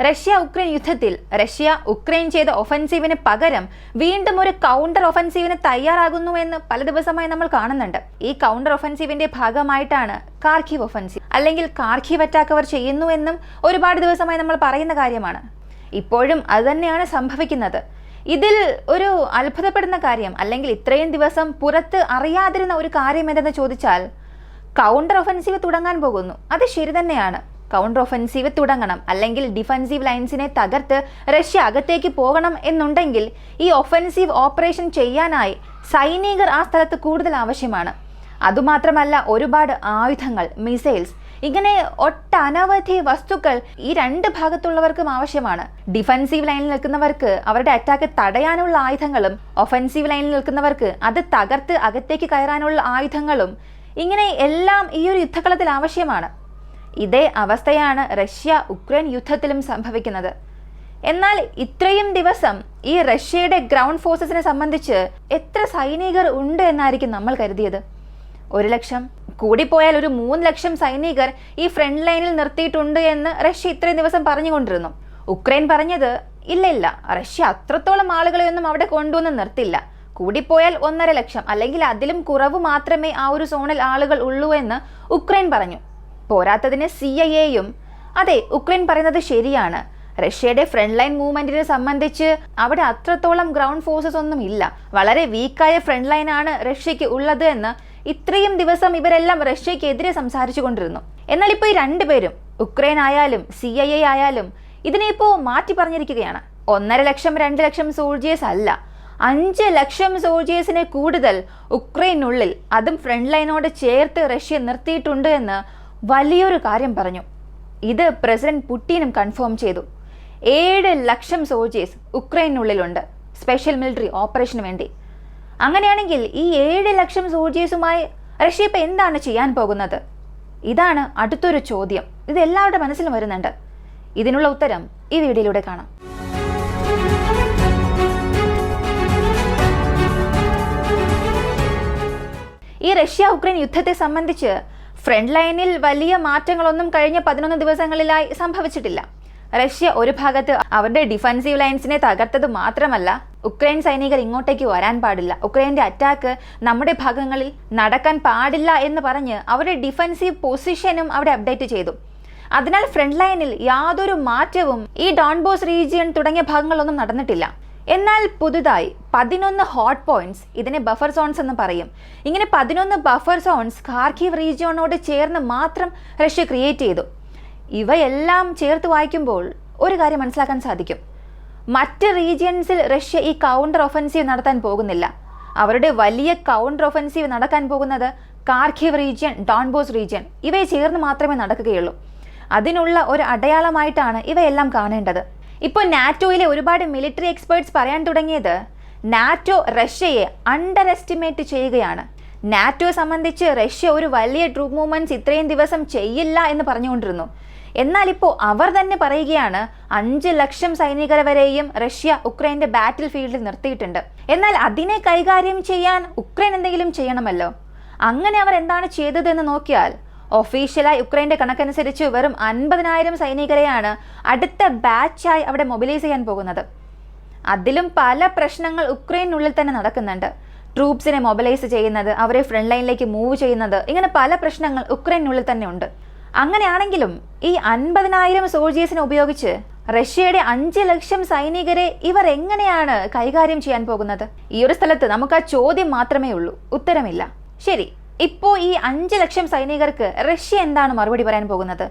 Russia Ukraine യുദ്ധത്തിൽ Russia Ukraine ചെയ്ത ഒഫൻസീവിന് പകരം വീണ്ടും ഒരു കൗണ്ടർ ഒഫൻസീവിന് തയ്യാറാകുന്നു എന്ന് പല ദിവസമായി നമ്മൾ കാണുന്നുണ്ട്. ഈ കൗണ്ടർ ഒഫൻസീവിന്റെ ഭാഗമായിട്ടാണ് കാർഖീവ് ഒഫൻസീവ് അല്ലെങ്കിൽ കാർഖീവ് അറ്റാക്ക് അവർ ചെയ്യുന്നു എന്നും ഒരുപാട് ദിവസമായി നമ്മൾ പറയുന്ന കാര്യമാണ്. ഇപ്പോഴും അതുതന്നെയാണ് സംഭവിക്കുന്നത്. ഇതിൽ ഒരു അത്ഭുതപ്പെടുന്ന കാര്യം അല്ലെങ്കിൽ ഇത്രയും ദിവസം പുറത്ത് അറിയാതിരുന്ന ഒരു കാര്യം എന്തെന്ന് ചോദിച്ചാൽ കൗണ്ടർ ഒഫൻസീവ് തുടങ്ങാൻ പോകുന്നു. അത് ശരി തന്നെയാണ്. കൗണ്ടർ ഒഫൻസീവ് തുടങ്ങണം അല്ലെങ്കിൽ ഡിഫൻസീവ് ലൈൻസിനെ തകർത്ത് റഷ്യ അകത്തേക്ക് പോകണം എന്നുണ്ടെങ്കിൽ ഈ ഒഫൻസീവ് ഓപ്പറേഷൻ ചെയ്യാനായി സൈനികർ ആ സ്ഥലത്ത് കൂടുതൽ ആവശ്യമാണ്. അതുമാത്രമല്ല ഒരുപാട് ആയുധങ്ങൾ, മിസൈൽസ്, ഇങ്ങനെ ഒട്ടനവധി വസ്തുക്കൾ ഈ രണ്ട് ഭാഗത്തുള്ളവർക്കും ആവശ്യമാണ്. ഡിഫൻസീവ് ലൈനിൽ നിൽക്കുന്നവർക്ക് അവരുടെ അറ്റാക്ക് തടയാനുള്ള ആയുധങ്ങളും ഒഫൻസീവ് ലൈനിൽ നിൽക്കുന്നവർക്ക് അത് തകർത്ത് അകത്തേക്ക് കയറാനുള്ള ആയുധങ്ങളും, ഇങ്ങനെ എല്ലാം ഈ ഒരു യുദ്ധകളത്തിൽ ആവശ്യമാണ്. ഇതേ അവസ്ഥയാണ് റഷ്യ ഉക്രൈൻ യുദ്ധത്തിലും സംഭവിക്കുന്നത്. എന്നാൽ ഇത്രയും ദിവസം ഈ റഷ്യയുടെ ഗ്രൗണ്ട് ഫോഴ്സസിനെ സംബന്ധിച്ച് എത്ര സൈനികർ ഉണ്ട് എന്നായിരിക്കും നമ്മൾ കരുതിയത്? 1,00,000, കൂടിപ്പോയാൽ ഒരു 3,00,000 സൈനികർ ഈ ഫ്രണ്ട് ലൈനിൽ നിർത്തിയിട്ടുണ്ട് എന്ന് റഷ്യ ഇത്രയും ദിവസം പറഞ്ഞുകൊണ്ടിരുന്നു. ഉക്രൈൻ പറഞ്ഞത് ഇല്ല, റഷ്യ അത്രത്തോളം ആളുകളെയൊന്നും അവിടെ കൊണ്ടുവന്ന് നിർത്തില്ല, കൂടിപ്പോയാൽ 1,50,000 അല്ലെങ്കിൽ അതിലും കുറവ് മാത്രമേ ആ ഒരു സോണിൽ ആളുകൾ ഉള്ളൂ എന്ന് ഉക്രൈൻ പറഞ്ഞു. പോരാത്തതിന് CIA-യും അതെ, ഉക്രൈൻ പറയുന്നത് ശരിയാണ്, റഷ്യയുടെ ഫ്രണ്ട് ലൈൻ മൂവ്മെന്റിനെ സംബന്ധിച്ച് അവിടെ അത്രത്തോളം ഗ്രൗണ്ട് ഫോഴ്സസ് ഒന്നും ഇല്ല, വളരെ വീക്കായ ഫ്രണ്ട് ലൈനാണ് റഷ്യക്ക് ഉള്ളത് എന്ന് ഇത്രയും ദിവസം ഇവരെല്ലാം റഷ്യക്കെതിരെ സംസാരിച്ചു കൊണ്ടിരുന്നു. എന്നാൽ ഇപ്പോൾ ഈ രണ്ടുപേരും, ഉക്രൈൻ ആയാലും CIA ആയാലും, ഇതിനെ ഇപ്പോൾ മാറ്റി പറഞ്ഞിരിക്കുകയാണ്. 1,50,000 2,00,000 സോൾജേഴ്സ് അല്ല, 5,00,000 സോൾജേഴ്സിനെ കൂടുതൽ ഉക്രൈനുള്ളിൽ, അതും ഫ്രണ്ട് ലൈനോട് ചേർത്ത് റഷ്യ നിർത്തിയിട്ടുണ്ട് എന്ന് വലിയൊരു കാര്യം പറഞ്ഞു. ഇത് പ്രസിഡന്റ് പുടിനും കൺഫേം ചെയ്തു. 7,00,000 സോൾജേഴ്സ് ഉക്രൈനുള്ളിലുണ്ട് സ്പെഷ്യൽ മിലിറ്ററി ഓപ്പറേഷന് വേണ്ടി. അങ്ങനെയാണെങ്കിൽ ഈ 7,00,000 സോൾജേഴ്സുമായി റഷ്യ ഇപ്പം എന്താണ് ചെയ്യാൻ പോകുന്നത്? ഇതാണ് അടുത്തൊരു ചോദ്യം. ഇത് എല്ലാവരുടെ മനസ്സിലും വരുന്നുണ്ട്. ഇതിനുള്ള ഉത്തരം ഈ വീഡിയോയിലൂടെ കാണാം. ഈ റഷ്യ ഉക്രൈൻ യുദ്ധത്തെ സംബന്ധിച്ച് ഫ്രണ്ട് ലൈനിൽ വലിയ മാറ്റങ്ങളൊന്നും കഴിഞ്ഞ 11 ദിവസങ്ങളിലായി സംഭവിച്ചിട്ടില്ല. റഷ്യ ഒരു ഭാഗത്ത് അവരുടെ ഡിഫൻസീവ് ലൈൻസിനെ തകർത്തത് മാത്രമല്ല, ഉക്രൈൻ സൈനികർ ഇങ്ങോട്ടേക്ക് വരാൻ പാടില്ല, ഉക്രൈൻ്റെ അറ്റാക്ക് നമ്മുടെ ഭാഗങ്ങളിൽ നടക്കാൻ പാടില്ല എന്ന് പറഞ്ഞ് അവരുടെ ഡിഫൻസീവ് പൊസിഷനും അവിടെ അപ്ഡേറ്റ് ചെയ്തു. അതിനാൽ ഫ്രണ്ട് ലൈനിൽ യാതൊരു മാറ്റവും ഈ ഡോൺബോസ് റീജിയൻ തുടങ്ങിയ ഭാഗങ്ങളൊന്നും നടന്നിട്ടില്ല. എന്നാൽ പുതുതായി 11 ഹോട്ട് പോയിന്റ്സ്, ഇതിനെ ബഫർ സോൺസ് എന്ന് പറയും, ഇങ്ങനെ 11 ബഫർ സോൺസ് ഖാർക്കീവ് റീജിയനോട് ചേർന്ന് മാത്രം റഷ്യ ക്രിയേറ്റ് ചെയ്തു. ഇവയെല്ലാം ചേർത്ത് വായിക്കുമ്പോൾ ഒരു കാര്യം മനസ്സിലാക്കാൻ സാധിക്കും. മറ്റ് റീജിയൻസിൽ റഷ്യ ഈ കൗണ്ടർ ഒഫൻസീവ് നടത്താൻ പോകുന്നില്ല. അവരുടെ വലിയ കൗണ്ടർ ഒഫൻസീവ് നടക്കാൻ പോകുന്നത് ഖാർക്കീവ് റീജിയൻ, ഡോൺബോസ് റീജിയൻ, ഇവയെ ചേർന്ന് മാത്രമേ നടക്കുകയുള്ളൂ. അതിനുള്ള ഒരു അടയാളമായിട്ടാണ് ഇവയെല്ലാം കാണേണ്ടത്. ഇപ്പോൾ നാറ്റോയിലെ ഒരുപാട് മിലിറ്ററി എക്സ്പേർട്സ് പറയാൻ തുടങ്ങിയത് നാറ്റോ റഷ്യയെ അണ്ടർ എസ്റ്റിമേറ്റ് ചെയ്യുകയാണ്. നാറ്റോ സംബന്ധിച്ച് റഷ്യ ഒരു വലിയ ട്രൂപ്പ് മൂവ്മെന്റ്സ് ഇത്രയും ദിവസം ചെയ്യില്ല എന്ന് പറഞ്ഞുകൊണ്ടിരുന്നു. എന്നാൽ ഇപ്പോൾ അവർ തന്നെ പറയുകയാണ് 5,00,000 സൈനികരെ വരെയും റഷ്യ ഉക്രൈൻ്റെ ബാറ്റിൽ ഫീൽഡിൽ നിർത്തിയിട്ടുണ്ട്. എന്നാൽ അതിനെ കൈകാര്യം ചെയ്യാൻ ഉക്രൈൻ എന്തെങ്കിലും ചെയ്യണമല്ലോ. അങ്ങനെ അവർ എന്താണ് ചെയ്തതെന്ന് നോക്കിയാൽ ഒഫീഷ്യലായി ഉക്രൈൻ്റെ കണക്കനുസരിച്ച് വെറും 50,000 സൈനികരെയാണ് അടുത്ത ബാച്ചായി അവിടെ മൊബിലൈസ് ചെയ്യാൻ പോകുന്നത്. അതിലും പല പ്രശ്നങ്ങൾ ഉക്രൈനുള്ളിൽ തന്നെ നടക്കുന്നുണ്ട്. ട്രൂപ്സിനെ മൊബിലൈസ് ചെയ്യുന്നത്, അവരെ ഫ്രണ്ട് ലൈനിലേക്ക് മൂവ് ചെയ്യുന്നത്, ഇങ്ങനെ പല പ്രശ്നങ്ങൾ ഉക്രൈനുള്ളിൽ തന്നെ ഉണ്ട്. അങ്ങനെയാണെങ്കിലും ഈ 50,000 സോൾജേഴ്സിനെ ഉപയോഗിച്ച് റഷ്യയുടെ 5,00,000 സൈനികരെ ഇവർ എങ്ങനെയാണ് കൈകാര്യം ചെയ്യാൻ പോകുന്നത്? ഈ ഒരു സ്ഥലത്ത് നമുക്ക് ആ ചോദ്യം മാത്രമേ ഉള്ളൂ, ഉത്തരമില്ല. ശരി, ഇപ്പോൾ ഈ 5,00,000 സൈനികർക്ക് റഷ്യ എന്താണ് മറുപടി പറയാൻ പോകുന്നത്?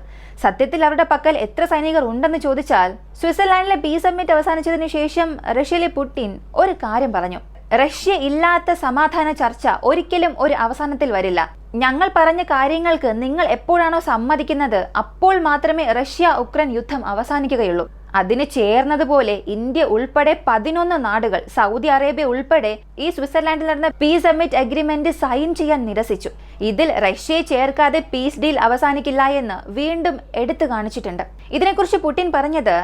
സത്യത്തിൽ അവരുടെ പക്കൽ എത്ര സൈനികർ ഉണ്ടെന്ന് ചോദിച്ചാൽ, സ്വിറ്റ്സർലാൻഡിലെ പീസ് സമ്മിറ്റ് അവസാനിച്ചതിന് ശേഷം റഷ്യയിലെ പുടിൻ ഒരു കാര്യം പറഞ്ഞു. റഷ്യ ഇല്ലാത്ത സമാധാന ചർച്ച ഒരിക്കലും ഒരു അവസാനത്തിൽ വരില്ല. ഞങ്ങൾ പറഞ്ഞ കാര്യങ്ങൾക്ക് നിങ്ങൾ എപ്പോഴാണോ സമ്മതിക്കുന്നത് അപ്പോൾ മാത്രമേ റഷ്യ ഉക്രൈൻ യുദ്ധം അവസാനിക്കുകയുള്ളൂ. അതിന് ചേർന്നതുപോലെ ഇന്ത്യ ഉൾപ്പെടെ 11 നാടുകൾ, സൗദി അറേബ്യ ഉൾപ്പെടെ ഈ സ്വിറ്റ്സർലാൻഡിൽ നടന്ന പീസ് സമ്മിറ്റ് അഗ്രിമെന്റ് സൈൻ ചെയ്യാൻ നിരസിച്ചു. ഇതിൽ റഷ്യയെ ചേർക്കാതെ പീസ് ഡീൽ അവസാനിക്കില്ല എന്ന് വീണ്ടും എടുത്തു കാണിച്ചിട്ടുണ്ട്. ഇതിനെക്കുറിച്ച് പുടിൻ പറഞ്ഞത്,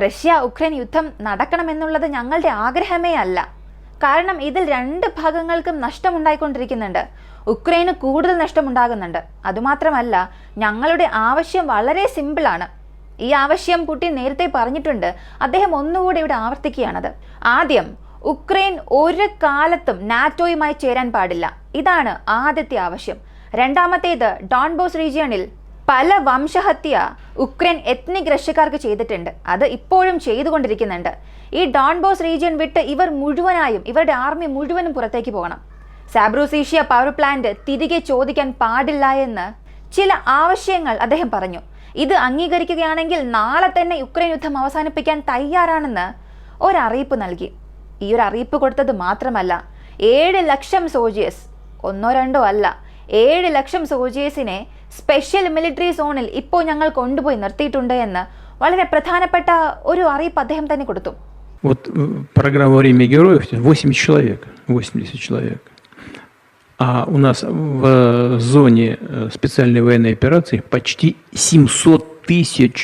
റഷ്യ ഉക്രൈൻ യുദ്ധം നടക്കണമെന്നുള്ളത് ഞങ്ങളുടെ ആഗ്രഹമേ അല്ല, കാരണം ഇതിൽ രണ്ട് ഭാഗങ്ങൾക്കും നഷ്ടമുണ്ടായിക്കൊണ്ടിരിക്കുന്നുണ്ട്. ഉക്രൈന് കൂടുതൽ നഷ്ടമുണ്ടാകുന്നുണ്ട്. അതുമാത്രമല്ല, ഞങ്ങളുടെ ആവശ്യം വളരെ സിമ്പിളാണ്. ഈ ആവശ്യം പുടിൻ നേരത്തെ പറഞ്ഞിട്ടുണ്ട്. അദ്ദേഹം ഒന്നുകൂടെ ഇവിടെ ആവർത്തിക്കുകയാണത്. ആദ്യം, ഉക്രൈൻ ഒരു കാലത്തും നാറ്റോയുമായി ചേരാൻ പാടില്ല. ഇതാണ് ആദ്യത്തെ ആവശ്യം. രണ്ടാമത്തേത്, ഡോൺബോസ് റീജിയണിൽ പല വംശഹത്യ ഉക്രൈൻ എത്നിക് റഷ്യക്കാർക്ക് ചെയ്തിട്ടുണ്ട്. അത് ഇപ്പോഴും ചെയ്തുകൊണ്ടിരിക്കുന്നുണ്ട്. ഈ ഡോൺബോസ് റീജിയൻ വിട്ട് ഇവർ മുഴുവനായും, ഇവരുടെ ആർമി മുഴുവനും പുറത്തേക്ക് പോകണം. സാബ്രൂസീഷ്യ പവർ പ്ലാന്റ് തിരികെ ചോദിക്കാൻ പാടില്ല എന്ന് ചില ആവശ്യങ്ങൾ അദ്ദേഹം പറഞ്ഞു. ഇത് അംഗീകരിക്കുകയാണെങ്കിൽ നാളെ തന്നെ യുക്രൈൻ യുദ്ധം അവസാനിപ്പിക്കാൻ തയ്യാറാണെന്ന് ഒരറിയിപ്പ് നൽകി. ഈ ഒരു അറിയിപ്പ് കൊടുത്തത് മാത്രമല്ല, 7 ലക്ഷം സോൾജേഴ്സ്, ഒന്നോ രണ്ടോ അല്ല, 7 ലക്ഷം സോൾജേഴ്സിനെ സ്പെഷ്യൽ മിലിറ്ററി സോണിൽ ഇപ്പോൾ ഞങ്ങൾ കൊണ്ടുപോയി നിർത്തിയിട്ടുണ്ട് എന്ന് വളരെ പ്രധാനപ്പെട്ട ഒരു അറിയിപ്പ് അദ്ദേഹം തന്നെ കൊടുത്തു. Вот программа «Во время героев» 80 человек, 80 человек. А у нас в зоне специальной военной операции почти 700 тысяч.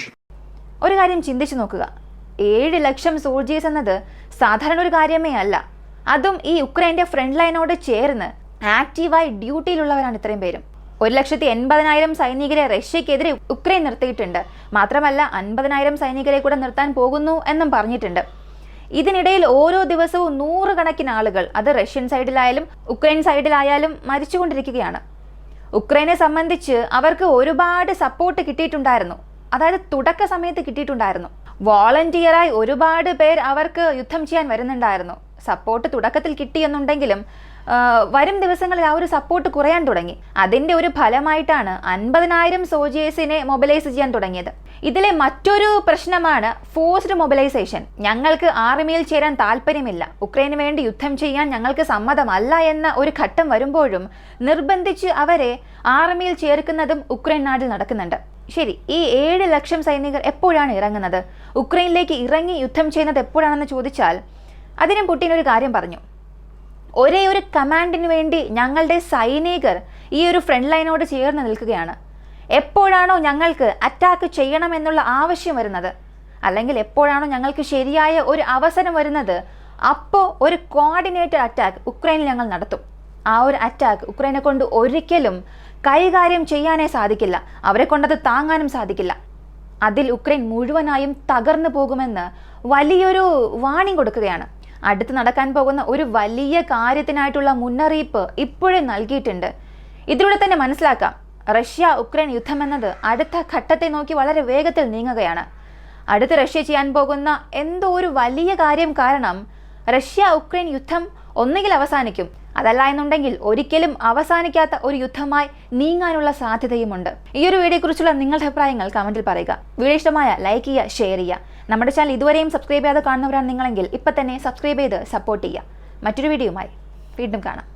ഒരു കാര്യം ചിന്തിച്ചു നോക്കുക, 7 ലക്ഷം സോൾജേഴ്സ് എന്നത് സാധാരണ ഒരു കാര്യമേ അല്ല. അതും ഈ യുക്രൈൻ്റെ ഫ്രണ്ട് ലൈനോട് ചേർന്ന് ആക്റ്റീവായി ഡ്യൂട്ടിയിലുള്ളവരാണ് ഇത്രയും പേരും. 1,80,000 സൈനികരെ റഷ്യക്കെതിരെ ഉക്രൈൻ നിർത്തിയിട്ടുണ്ട്. മാത്രമല്ല 50,000 സൈനികരെ കൂടെ നിർത്താൻ പോകുന്നു എന്നും പറഞ്ഞിട്ടുണ്ട്. ഇതിനിടയിൽ ഓരോ ദിവസവും 100 കണക്കിന് ആളുകൾ, അത് റഷ്യൻ സൈഡിലായാലും ഉക്രൈൻ സൈഡിലായാലും മരിച്ചുകൊണ്ടിരിക്കുകയാണ്. ഉക്രൈനെ സംബന്ധിച്ച് അവർക്ക് ഒരുപാട് സപ്പോർട്ട് കിട്ടിയിട്ടുണ്ടായിരുന്നു. അതായത് തുടക്ക സമയത്ത് കിട്ടിയിട്ടുണ്ടായിരുന്നു. വോളണ്ടിയറായി ഒരുപാട് പേർ അവർക്ക് യുദ്ധം ചെയ്യാൻ വരുന്നുണ്ടായിരുന്നു. സപ്പോർട്ട് തുടക്കത്തിൽ കിട്ടിയെന്നുണ്ടെങ്കിലും വരും ദിവസങ്ങളിൽ ആ ഒരു സപ്പോർട്ട് കുറയാൻ തുടങ്ങി. അതിൻ്റെ ഒരു ഫലമായിട്ടാണ് 50,000 സോൾജേഴ്സിനെ മൊബിലൈസ് ചെയ്യാൻ തുടങ്ങിയത്. ഇതിലെ മറ്റൊരു പ്രശ്നമാണ് ഫോഴ്സ്ഡ് മൊബിലൈസേഷൻ. ഞങ്ങൾക്ക് ആർമിയിൽ ചേരാൻ താല്പര്യമില്ല, ഉക്രൈന് വേണ്ടി യുദ്ധം ചെയ്യാൻ ഞങ്ങൾക്ക് സമ്മതമല്ല എന്ന ഒരു ഘട്ടം വരുമ്പോഴും നിർബന്ധിച്ച് അവരെ ആർമിയിൽ ചേർക്കുന്നതും ഉക്രൈൻ നാട്ടിൽ നടക്കുന്നുണ്ട്. ശരി, ഈ 7 ലക്ഷം സൈനികർ എപ്പോഴാണ് ഇറങ്ങുന്നത്? ഉക്രൈനിലേക്ക് ഇറങ്ങി യുദ്ധം ചെയ്യുന്നത് എപ്പോഴാണെന്ന് ചോദിച്ചാൽ അതിനും പുടിൻ ഒരു കാര്യം പറഞ്ഞു. ഒരേ ഒരു കമാൻഡിന് വേണ്ടി ഞങ്ങളുടെ സൈനികർ ഈ ഒരു ഫ്രണ്ട് ലൈനോട് ചേർന്ന് നിൽക്കുകയാണ്. എപ്പോഴാണോ ഞങ്ങൾക്ക് അറ്റാക്ക് ചെയ്യണമെന്നുള്ള ആവശ്യം വരുന്നത്, അല്ലെങ്കിൽ എപ്പോഴാണോ ഞങ്ങൾക്ക് ശരിയായ ഒരു അവസരം വരുന്നത്, അപ്പോൾ ഒരു കോർഡിനേറ്റഡ് അറ്റാക്ക് ഉക്രൈനിൽ ഞങ്ങൾ നടത്തും. ആ ഒരു അറ്റാക്ക് ഉക്രൈനെ കൊണ്ട് ഒരിക്കലും കൈകാര്യം ചെയ്യാനേ സാധിക്കില്ല, അവരെ കൊണ്ടത് താങ്ങാനും സാധിക്കില്ല. അതിൽ ഉക്രൈൻ മുഴുവനായും തകർന്നു പോകുമെന്ന് വലിയൊരു വാണിംഗ് കൊടുക്കുകയാണ്. അടുത്ത് നടക്കാൻ പോകുന്ന ഒരു വലിയ കാര്യത്തിനായിട്ടുള്ള മുന്നറിയിപ്പ് ഇപ്പോഴേ നൽകിയിട്ടുണ്ട്. ഇതിലൂടെ തന്നെ മനസ്സിലാക്കാം, റഷ്യ ഉക്രൈൻ യുദ്ധം എന്നത് അടുത്ത ഘട്ടത്തെ നോക്കി വളരെ വേഗത്തിൽ നീങ്ങുകയാണ്. അടുത്ത് റഷ്യ ചെയ്യാൻ പോകുന്ന എന്തോ ഒരു വലിയ കാര്യം കാരണം റഷ്യ ഉക്രൈൻ യുദ്ധം ഒന്നുകിൽ അവസാനിക്കും, അതല്ല എന്നുണ്ടെങ്കിൽ ഒരിക്കലും അവസാനിക്കാത്ത ഒരു യുദ്ധമായി നീങ്ങാനുള്ള സാധ്യതയുമുണ്ട്. ഈ ഒരു വീഡിയോയെക്കുറിച്ചുള്ള നിങ്ങളുടെ അഭിപ്രായങ്ങൾ കമന്റിൽ പറയുക. വീഡിയോ ഇഷ്ടമായ ലൈക്ക് ചെയ്യുക, ഷെയർ ചെയ്യുക. നമ്മുടെ ചാനൽ ഇതുവരെയും സബ്സ്ക്രൈബ് ചെയ്യാതെ കാണുന്നവരാണ് നിങ്ങളെങ്കിൽ ഇപ്പം തന്നെ സബ്സ്ക്രൈബ് ചെയ്ത് സപ്പോർട്ട് ചെയ്യുക. മറ്റൊരു വീഡിയോയുമായി വീണ്ടും കാണാം.